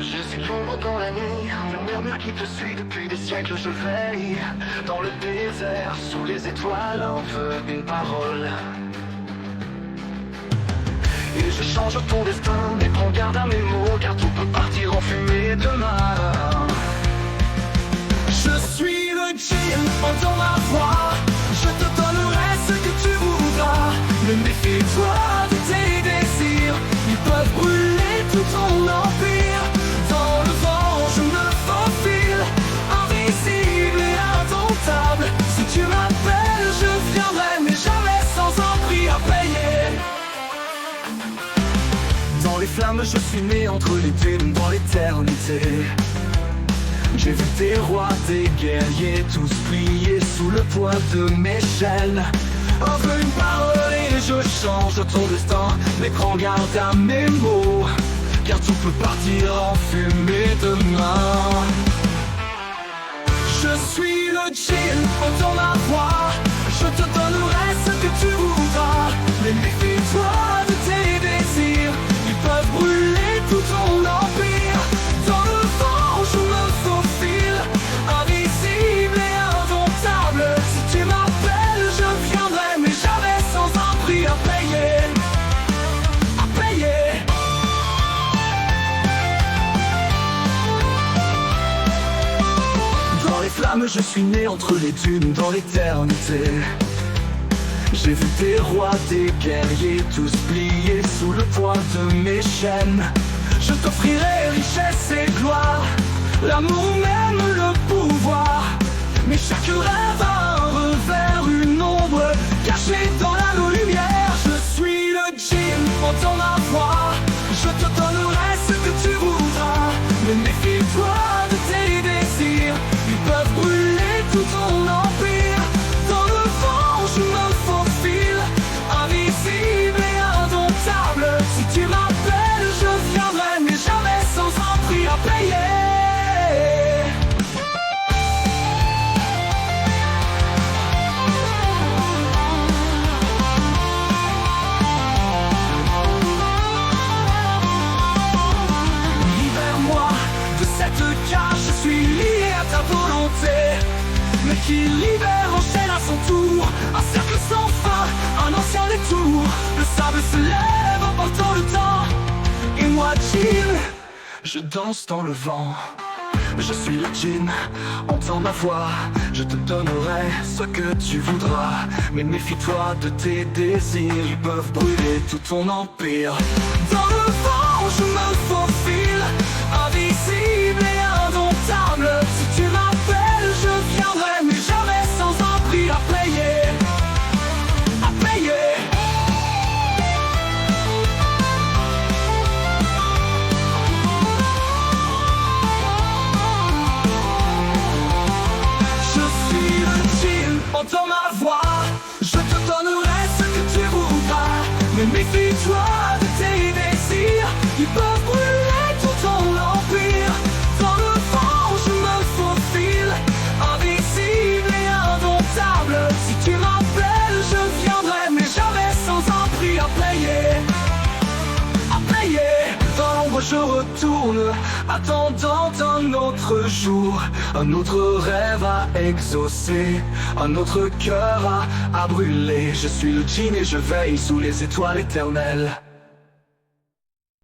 Je suis l'ombre dans la nuit, le murmure qui te suit depuis des siècles. Je veille dans le désert, sous les étoiles, en veut une parole. Et je change ton destin, mais prends garde à mes mots, car tout peut partir en fumée demain. Je suis le djinn, entends ma voix. Je te donnerai ce que tu voudras. Mais méfie-toi de tes désirs, ils peuvent brûler tout ton empire. Dans le vent je me faufile, invisible et indomptable. Si tu m'appelles je viendrai, mais jamais sans un prix à payer. Dans les flammes je suis né, entre les dunes dans l'éternité. J'ai vu des rois, des guerriers, tous plier sous le poids de mes chaînes. Offre une parole et je change ton destin, mais prends garde à mes mots, car tout peut partir en fumée demain. Je suis le djinn, entends ma voix. Je te donnerai ce que tu voudras. Mais méfie-toi de tes désirs, ils peuvent brûler tout ton empire. Dans le vent je me faufile, invisible et indomptable. Si tu m'appelles je viendrai, mais jamais sans un prix à payer. À payer. Dans les flammes je suis né, entre les dunes dans l'éternité. J'ai vu des rois, des guerriers, tous pliés sous le poids de mes chaînes. Je t'offrirai richesse et gloire, l'amour même le pouvoir. Mais chaque rêve a un revers, une ombre cachée dans la lumière. Je suis le djinn, entends ma voix. Je te donnerai ce que tu voudras. Mais méfie-toi de tes désirs, ils peuvent brûler tout ton empire. Dans le vent je me faufile, invisible et indomptable. Si tu m'appelles je viendrai, mais jamais sans un prix à payer. Libère-moi de cette cage, je suis lié à ta volonté. Mais qui libère enchaîne à son tour, un cercle sans fin, un ancien détour. Le sable se lève en portant le temps, et moi djinn, je danse dans le vent. Je suis le djinn, entends ma voix. Je te donnerai ce que tu voudras. Mais méfie-toi de tes désirs, ils peuvent brûler tout ton empire. Dans le vent je me faufile, invisible et indomptable. Si tu m'appelles je viendrai, mais jamais sans un prix à payer. À payer. Entends ma voix, je te donnerai ce que tu voudras. Mais méfie-toi de tes désirs, ils peuvent brûler tout ton empire. Dans le vent je me faufile, invisible et indomptable. Si tu m'appelles je viendrai, mais jamais sans un prix à payer. À payer. Dans l'ombre je retourne, attendant un autre jour, un autre rêve à exaucer, un autre cœur à brûler. Je suis le djinn et je veille sous les étoiles éternelles.